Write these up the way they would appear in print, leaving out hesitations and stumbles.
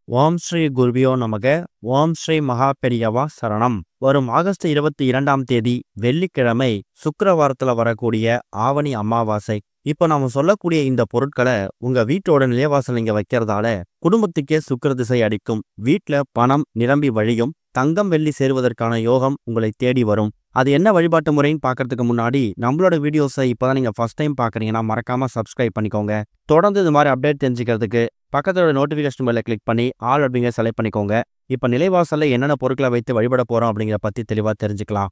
ஓம் ஸ்ரீ குருபியோ நமக. ஓம் ஸ்ரீ மகா பெரியவா சரணம். வரும் ஆகஸ்ட் 22ஆம் தேதி வெள்ளிக்கிழமை சுக்கிரவாரத்துல வரக்கூடிய ஆவணி அமாவாசை. இப்போ நாம சொல்லக்கூடிய இந்த பொருட்களை உங்க வீட்டோட நிலைவாசல் நீங்க வைக்கிறதால குடும்பத்துக்கே சுக்கிர திசை அடிக்கும். வீட்ல பணம் நிரம்பி வழியும். தங்கம் வெள்ளி சேருவதற்கான யோகம் உங்களை தேடி வரும். அது என்ன வழிபாட்டு முறைன்னு பார்க்கறதுக்கு முன்னாடி நம்மளோட வீடியோஸை இப்போதான் நீங்க ஃபர்ஸ்ட் டைம் பார்க்குறீங்கன்னா மறக்காம சப்ஸ்கிரைப் பண்ணிக்கோங்க. தொடர்ந்து இது மாதிரி அப்டேட் தெரிஞ்சுக்கிறதுக்கு பக்கத்தோட நோட்டிஃபிகேஷன் பெல்லை கிளிக் பண்ணி ஆல் அப்படிங்கிற செலக்ட் பண்ணிக்கோங்க. இப்போ நிலைவாசல்ல என்னென்ன பொருட்களை வைத்து வழிபட போறோம் அப்படிங்கிற பத்தி தெளிவாக தெரிஞ்சுக்கலாம்.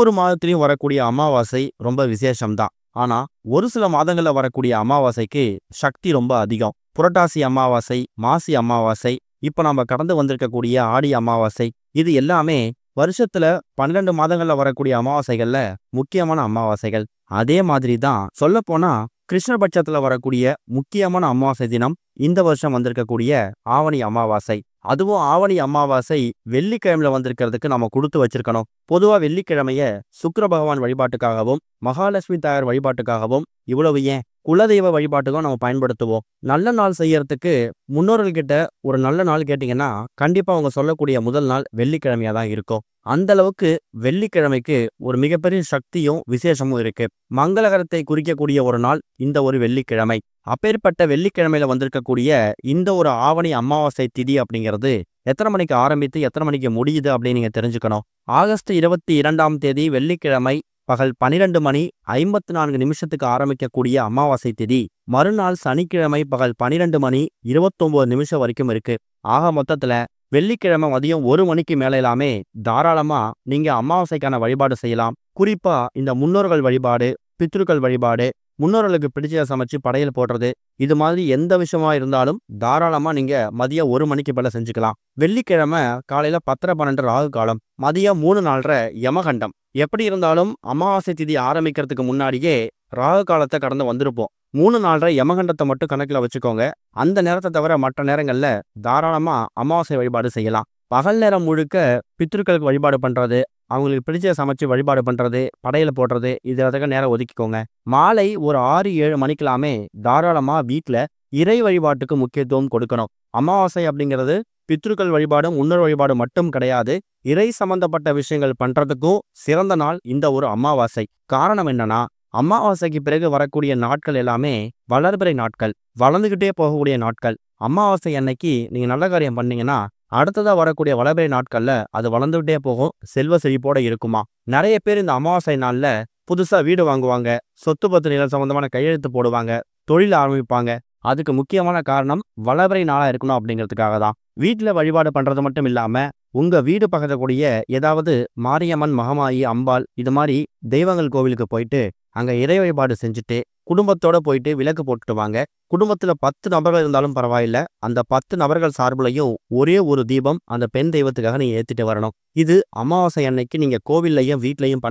ஒரு மாதத்திலையும் வரக்கூடிய அமாவாசை ரொம்ப விசேஷம்தான். ஆனா ஒரு சில மாதங்கள்ல வரக்கூடிய அமாவாசைக்கு சக்தி ரொம்ப அதிகம். புரட்டாசி அமாவாசை, மாசி அமாவாசை, இப்போ நம்ம கடந்து வந்திருக்கக்கூடிய ஆடி அமாவாசை, இது எல்லாமே வருஷத்துல 12 மாதங்கள்ல வரக்கூடிய அமாவாசைகள்ல முக்கியமான அமாவாசைகள். அதே மாதிரி தான் சொல்லப்போனா கிருஷ்ணபட்சத்துல வரக்கூடிய முக்கியமான அமாவாசை தினம் இந்த வருஷம் வந்திருக்கக்கூடிய ஆவணி அமாவாசை. அதுவும் ஆவணி அமாவாசை வெள்ளிக்கிழமையில வந்திருக்கிறதுக்கு நம்ம கொடுத்து வச்சிருக்கணும். பொதுவா வெள்ளிக்கிழமைய சுக்கிர பகவான் வழிபாட்டுக்காகவும் மகாலட்சுமி தாயார் வழிபாட்டுக்காகவும், இவ்வளவு ஏன் குலதெய்வ வழிபாட்டுக்கும் நம்ம பயன்படுத்துவோம். நல்ல நாள் செய்யறதுக்கு முன்னோர்கள்கிட்ட ஒரு நல்ல நாள் கேட்டீங்கன்னா கண்டிப்பா அவங்க சொல்லக்கூடிய முதல் நாள் வெள்ளிக்கிழமையா தான் இருக்கும். அந்த அளவுக்கு வெள்ளிக்கிழமைக்கு ஒரு மிகப்பெரிய சக்தியும் விசேஷமும் இருக்கு. மங்களகரத்தை குறிக்கக்கூடிய ஒரு நாள் இந்த ஒரு வெள்ளிக்கிழமை. அப்பேற்பட்ட வெள்ளிக்கிழமையில வந்திருக்கக்கூடிய இந்த ஒரு ஆவணி அமாவாசை திதி அப்படிங்கிறது எத்தனை மணிக்கு ஆரம்பித்து எத்தனை மணிக்கு முடியுது அப்படின்னு நீங்க தெரிஞ்சுக்கணும். ஆகஸ்ட் 22ஆம் தேதி வெள்ளிக்கிழமை பகல் 12:54 ஆரம்பிக்கக்கூடிய அமாவாசை திதி மறுநாள் சனிக்கிழமை பகல் 12:29 வரைக்கும் இருக்கு. ஆக மொத்தத்துல வெள்ளிக்கிழமை மதியம் 1 மணிக்கு மேல எல்லாமே தாராளமா நீங்க அமாவாசைக்கான வழிபாடு செய்யலாம். குறிப்பா இந்த முன்னோர்கள் வழிபாடு, பித்ருக்கள் வழிபாடு, முன்னோர்களுக்கு பிடிச்ச சமைச்சு படையல் போடுறது, இது மாதிரி எந்த விஷயமா இருந்தாலும் தாராளமா நீங்க மதியம் 1 மணிக்கு மேல செஞ்சுக்கலாம். வெள்ளிக்கிழமை காலையில 10:12 ராகு காலம், மதியம் 3:04 யமகண்டம். எப்படி இருந்தாலும் அமாவாசை திதி ஆரம்பிக்கிறதுக்கு முன்னாடியே ராகு காலத்தை கடந்து வந்திருப்போம். 3:04 யமகண்டத்தை மட்டும் கணக்கில் வச்சுக்கோங்க. அந்த நேரத்தை தவிர மற்ற நேரங்கள்ல தாராளமா அமாவாசை வழிபாடு செய்யலாம். பகல் நேரம் முழுக்க பித்ருக்களுக்கு வழிபாடு பண்றது, அவங்களுக்கு பிடிச்ச சமைச்சு வழிபாடு பண்றது, படையல் போடுறது, இதுக்காக நேரம் ஒதுக்கிக்கோங்க. மாலை ஒரு 6-7 மணிக்கெல்லாமே தாராளமா வீட்டுல இறை வழிபாட்டுக்கு முக்கியத்துவம் கொடுக்கணும். அமாவாசை அப்படிங்கிறது பித்ருக்கள் வழிபாடு, முன்னோர் வழிபாடு மட்டும் கிடையாது. இறை சம்பந்தப்பட்ட விஷயங்கள் பண்றதுக்கும் சிறந்த நாள் இந்த ஒரு அமாவாசை. காரணம் என்னன்னா, அமாவாசைக்கு பிறகு வரக்கூடிய நாட்கள் எல்லாமே வளர்பிறை நாட்கள், வளர்ந்துகிட்டே போகக்கூடிய நாட்கள். அமாவாசை அன்னைக்கு நீங்க நல்ல காரியம் பண்ணீங்கன்னா அடுத்ததா வரக்கூடிய வளர்பிறை நாட்கள்ல அது வளர்ந்துகிட்டே போகும், செல்வ செழிப்போட இருக்குமா. நிறைய பேர் இந்த அமாவாசை நாள்ல புதுசா வீடு வாங்குவாங்க, சொத்து பத்து நிலம் சம்பந்தமான கையெழுத்து போடுவாங்க, தொழில் ஆரம்பிப்பாங்க. அதுக்கு முக்கியமான காரணம் வளர்பிறை நாளா இருக்கணும் அப்படிங்கிறதுக்காக தான். வீட்டுல வழிபாடு பண்றது மட்டும் இல்லாம உங்க வீடு பக்கத்தக்கூடிய ஏதாவது மாரியம்மன், மகமாயி, அம்பாள், இது மாதிரி தெய்வங்கள் கோவிலுக்கு போயிட்டு அங்க இறை வழிபாடு செஞ்சுட்டு குடும்பத்தோட போயிட்டு விளக்கு போட்டுட்டு வாங்க. குடும்பத்துல 10 நபர்கள் இருந்தாலும் பரவாயில்ல, அந்த 10 நபர்கள் சார்புலையும் ஒரே ஒரு தீபம் அந்த பெண் தெய்வத்துக்காக நீங்க ஏத்திட்டு வரணும். இது அமாவாசை அன்னைக்கு நீங்க கோவில்லையும் வீட்லையும்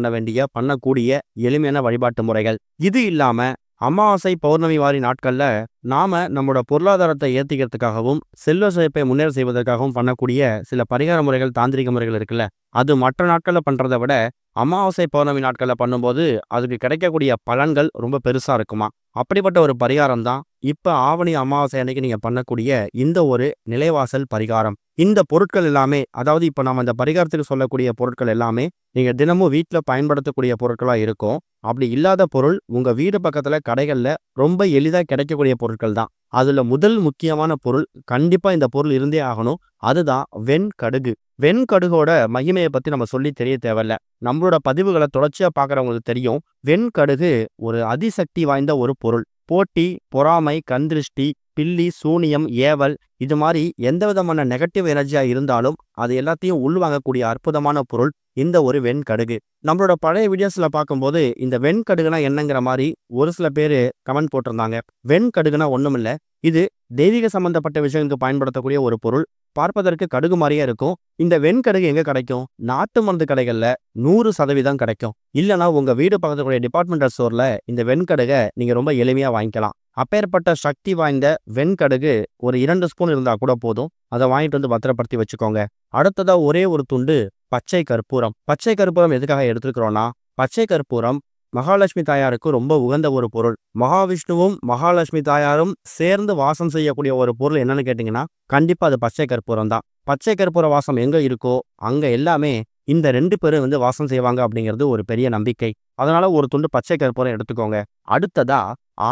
பண்ணக்கூடிய எளிமையான வழிபாட்டு முறைகள். இது இல்லாம அமாவாசை பௌர்ணமி வாரி நாட்கள்ல நாம நம்மளோட பொருளாதாரத்தை ஏத்திக்கிறதுக்காகவும் செல்வ செழிப்பை முன்னேற செய்வதற்காகவும் பண்ணக்கூடிய சில பரிகார முறைகள், தாந்திரிக முறைகள் இருக்குல்ல, அது மற்ற நாட்கள்ல பண்றதை விட அமாவாசை பௌர்ணமி நாட்கள்ல பண்ணும்போது அதுக்கு கிடைக்கக்கூடிய பலன்கள் ரொம்ப பெருசா இருக்குமா. அப்படிப்பட்ட ஒரு பரிகாரம் தான் இப்ப ஆவணி அமாவாசை அன்னைக்கு நீங்க பண்ணக்கூடிய இந்த ஒரு நிலைவாசல் பரிகாரம். இந்த பொருட்கள் எல்லாமே, அதாவது இப்ப நம்ம இந்த பரிகாரத்துக்கு சொல்லக்கூடிய பொருட்கள் எல்லாமே நீங்க தினமும் வீட்டுல பயன்படுத்தக்கூடிய பொருட்களா இருக்கும். அப்படி இல்லாத பொருள் உங்க வீடு பக்கத்துல கடைகள்ல ரொம்ப எளிதா கிடைக்கக்கூடிய பொருட்கள் தான். அதுல முதல் முக்கியமான பொருள், கண்டிப்பா இந்த பொருள் இருந்தே ஆகணும், அதுதான் வெண்கடுகு. வெண்கடுகோட மகிமையை பத்தி நம்ம சொல்லி தெரிய தேவையில்ல. நம்மளோட பதிவுகளை தொடர்ச்சியா பார்க்குறவங்களுக்கு தெரியும். வெண்கடுகு ஒரு அதிசக்தி வாய்ந்த ஒரு பொருள். போட்டி, பொறாமை, கண்திருஷ்டி, பில்லி, சூனியம், ஏவல், இது மாதிரி எந்த விதமான நெகட்டிவ் எனர்ஜியா இருந்தாலும் அது எல்லாத்தையும் உள்வாங்கக்கூடிய அற்புதமான பொருள் இந்த ஒரு வெண்கடுகு. நம்மளோட பழைய வீடியோஸ்ல பார்க்கும்போது இந்த வெண்கடுகுனா என்னங்கிற மாதிரி ஒரு சில பேர் கமெண்ட் போட்டிருந்தாங்க. வெண்கடுகுனா ஒண்ணுமில்ல, இது தெய்வீக சம்பந்தப்பட்ட விஷயங்களுக்கு பயன்படுத்தக்கூடிய ஒரு பொருள். பார்ப்பதற்கு கடுகு மாதிரியே இருக்கும். இந்த வெண்கடுகு எங்க கிடைக்கும்? நாட்டு மருந்து கடைகள்ல 100% கிடைக்கும். இல்லைன்னா உங்க வீடு பக்கத்துக்கூடிய டிபார்ட்மெண்டல் ஸ்டோர்ல இந்த வெண்கடுகை நீங்க ரொம்ப எளிமையா வாங்கிக்கலாம். அப்பேற்பட்ட சக்தி வாய்ந்த வெண்கடுகு ஒரு 2 ஸ்பூன் இருந்தா கூட போதும். அதை வாங்கிட்டு வந்து பத்திரப்படுத்தி வச்சுக்கோங்க. அடுத்ததா ஒரே ஒரு துண்டு பச்சை கற்பூரம். பச்சை கற்பூரம் எதுக்காக எடுத்துக்கிறோம்னா, பச்சை கற்பூரம் மகாலட்சுமி தாயாருக்கு ரொம்ப உகந்த ஒரு பொருள். மகாவிஷ்ணுவும் மகாலட்சுமி தாயாரும் சேர்ந்து வாசம் செய்யக்கூடிய ஒரு பொருள் என்னன்னு கேட்டீங்கன்னா, கண்டிப்பா அது பச்சை கற்பூரம் தான். பச்சை கற்பூர வாசம் எங்க இருக்கோ, அங்க எல்லாமே இந்த 2 பேரும் வாசம் செய்வாங்க அப்படிங்கிறது ஒரு பெரிய நம்பிக்கை. அதனால ஒரு துண்டு பச்சை கற்பூரம் எடுத்துக்கோங்க. அடுத்ததா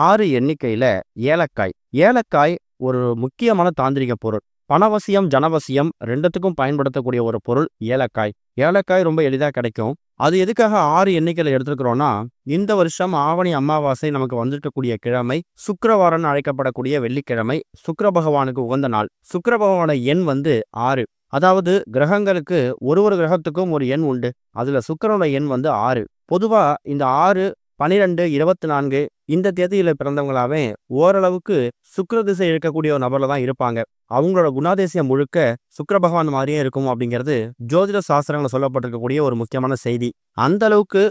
6 எண்ணிக்கையில ஏலக்காய். ஏலக்காய் ஒரு முக்கியமான தாந்திரிக பொருள். பணவசியம், ஜனவசியம் 2த்துக்கும் பயன்படுத்தக்கூடிய ஒரு பொருள் ஏலக்காய். ஏலக்காய் ரொம்ப எளிதா கிடைக்கும். அது எதுக்காக 6 எண்ணிக்கையில எடுத்துக்கிறோம்னா, இந்த வருஷம் ஆவணி அமாவாசை நமக்கு வந்திருக்கக்கூடிய கிழமை சுக்கிரவாரம்னு அழைக்கப்படக்கூடிய வெள்ளிக்கிழமை. சுக்கிர பகவானுக்கு உகந்த நாள். சுக்கிர பகவானோட எண் 6. அதாவது கிரகங்களுக்கு ஒரு கிரகத்துக்கும் ஒரு எண் உண்டு. அதுல சுக்கிரனோட எண் 6. பொதுவா இந்த 6, 12, 24 இந்த தேதியில பிறந்தவங்களாவே ஓரளவுக்கு சுக்கிர திசை இருக்கக்கூடிய ஒரு நபர்ல தான் இருப்பாங்க. அவங்களோட குணாதிசயம் முழுக்க சுக்கிர பகவான் மாதிரியே இருக்கும் அப்படிங்கிறது ஜோதிட சாஸ்திரங்கள்ல சொல்லப்பட்டிருக்கக்கூடிய ஒரு முக்கியமான செய்தி. அந்த அளவுக்கு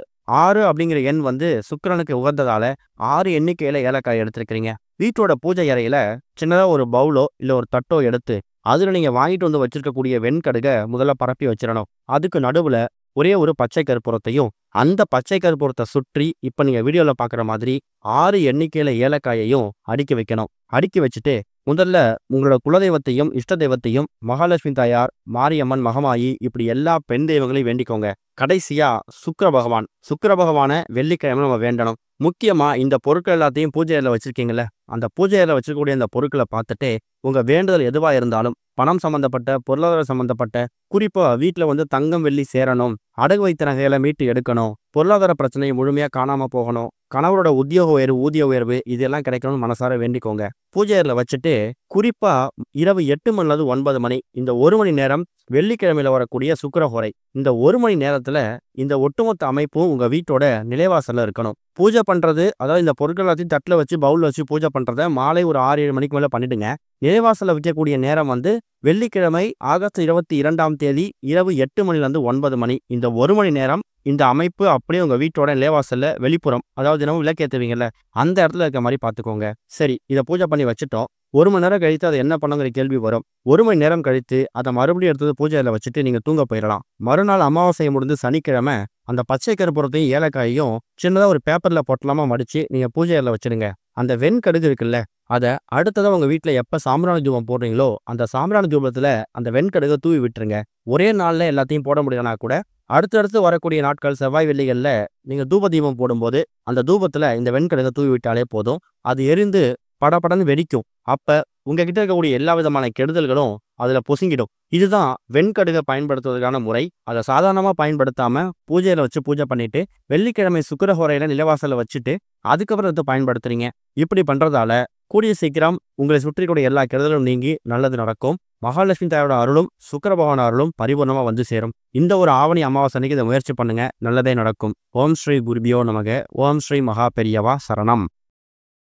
6 அப்படிங்கிற எண் சுக்கிரனுக்கு உகந்ததால 6 எண்ணிக்கையில ஏலக்காய் எடுத்திருக்கிறீங்க. வீட்டோட பூஜை அறையில சின்னதா ஒரு பவுலோ இல்ல ஒரு தட்டோ எடுத்து அதுல நீங்க வாங்கிட்டு வச்சிருக்கக்கூடிய வெண்கடுக முதல்ல பரப்பி வச்சிடணும். அதுக்கு நடுவுல ஒரே ஒரு பச்சை கற்பூரத்தையும், அந்த பச்சை கற்பூரத்தை சுற்றி இப்ப நீங்க வீடியோல பாக்குற மாதிரி 6 எண்ணிக்கையில ஏலக்காயையும் அடுக்கி வைக்கணும். அடுக்கி வச்சுட்டு முதல்ல உங்களோட குலதெய்வத்தையும் இஷ்ட தெய்வத்தையும் மகாலட்சுமி தாயார், மாரியம்மன், மகமாயி இப்படி எல்லா பெண் தெய்வங்களையும் வேண்டிக்கோங்க. கடைசியா சுக்கிர பகவான வெள்ளிக்கிழமை நம்ம வேண்டணும். முக்கியமா இந்த பொருட்கள் எல்லாத்தையும் பூஜை அறையில வச்சிருக்கீங்கல்ல, அந்த பூஜை அறையில வச்சிருக்கக்கூடிய இந்த பொருட்களை பார்த்துட்டு உங்க வேண்டுதல் எதுவா இருந்தாலும் பணம் சம்பந்தப்பட்ட, பொருளாதார சம்பந்தப்பட்ட, குறிப்பா வீட்டுல தங்கம் வெள்ளி சேரணும், அடகு வைத்த நகைகளை மீட்டு எடுக்கணும், பொருளாதார பிரச்சனை முழுமையா காணாம போகணும், கணவரோட உத்தியோக உயர்வு, ஊதிய உயர்வு இதெல்லாம் கிடைக்கணும்னு மனசார வேண்டிக்கோங்க. பூஜை அறையில வச்சுட்டு குறிப்பா இரவு 8 மணிலிருந்து 9 மணி இந்த 1 மணி நேரம் வெள்ளிக்கிழமையில வரக்கூடிய சுக்கிரஹோரை. இந்த 1 மணி நேரத்துல இந்த ஒட்டுமொத்த அமைப்பும் உங்க வீட்டோட நிலைவாசல்ல இருக்கணும். பூஜை பண்றது, அதாவது இந்த பொருட்கள் எல்லாத்தையும் தட்டுல வச்சு பவுல்ல வச்சு பூஜை பண்றத மாலை ஒரு 6, 7 மணிக்கு மேல பண்ணிடுங்க. நிலைவாசல்ல வைக்கக்கூடிய நேரம் வெள்ளிக்கிழமை ஆகஸ்ட் 22ஆம் தேதி இரவு 8 மணிலிருந்து 9 மணி. இந்த 1 மணி நேரம் இந்த அமைப்பு அப்படியே உங்க வீட்டோட நிலைவாசல்ல வெளிப்புறம், அதாவது தினமும் விளக்கேத்துவீங்கல்ல அந்த இடத்துல இருக்க மாதிரி பார்த்துக்கோங்க. சரி, இதை பூஜை பண்ணி வச்சுட்டோம். 1 மணி நேரம் கழித்து அதை என்ன பண்ணுங்கிற கேள்வி வரும். 1 மணி நேரம் கழித்து அதை மறுபடியும் எடுத்து பூஜையில வச்சுட்டு நீங்க தூங்க போயிடலாம். மறுநாள் அமாவாசை முடிந்து சனிக்கிழமை அந்த பச்சை கற்பூரத்தையும் ஏலக்காயையும் சின்னதா ஒரு பேப்பர்ல பொட்டலாமா மடிச்சு நீங்க பூஜையில வச்சிடுங்க. அந்த வெண்கடுகு இருக்குல்ல, அதை அடுத்ததான் உங்க வீட்டுல எப்ப சாம்பிராணி தூபம் போடுறீங்களோ அந்த சாம்பிராணி தூபத்துல அந்த வெண்கடுகை தூவி விட்டுருங்க. ஒரே நாள்ல எல்லாத்தையும் போட முடியலனா கூட அடுத்தடுத்து வரக்கூடிய நாட்கள் செவ்வாய் வெள்ளிகள்ல நீங்க தூப தீபம் போடும்போது அந்த தூபத்துல இந்த வெண்கடுகை தூவி விட்டாலே போதும். அது எரிந்து படபடன்னு வெடிக்கும். அப்ப உங்ககிட்ட இருக்கக்கூடிய எல்லா விதமான கெடுதல்களும் அதுல பொசுங்கிடும். இதுதான் வெண்கடுகை பயன்படுத்துவதற்கான முறை. அதை சாதாரணமா பயன்படுத்தாம பூஜையில வச்சு பூஜை பண்ணிட்டு வெள்ளிக்கிழமை சுக்கிரஹோரையில நிலவாசல வச்சுட்டு அதுக்கப்புறம் இதை பயன்படுத்துறீங்க. இப்படி பண்றதால கூடிய சீக்கிரம் உங்களை சுற்றி கூட எல்லா கெடுதலும் நீங்கி நல்லது நடக்கும். மகாலட்சுமி தாயோட அருளும் சுக்கிர பகவான் அருளும் பரிபூர்ணமா சேரும். இந்த ஒரு ஆவணி அமாவாசை அன்னைக்கு இதை முயற்சி பண்ணுங்க, நல்லதே நடக்கும். ஓம் ஸ்ரீ குருபியோ நமக. ஓம் ஸ்ரீ மகா பெரியவா சரணம்.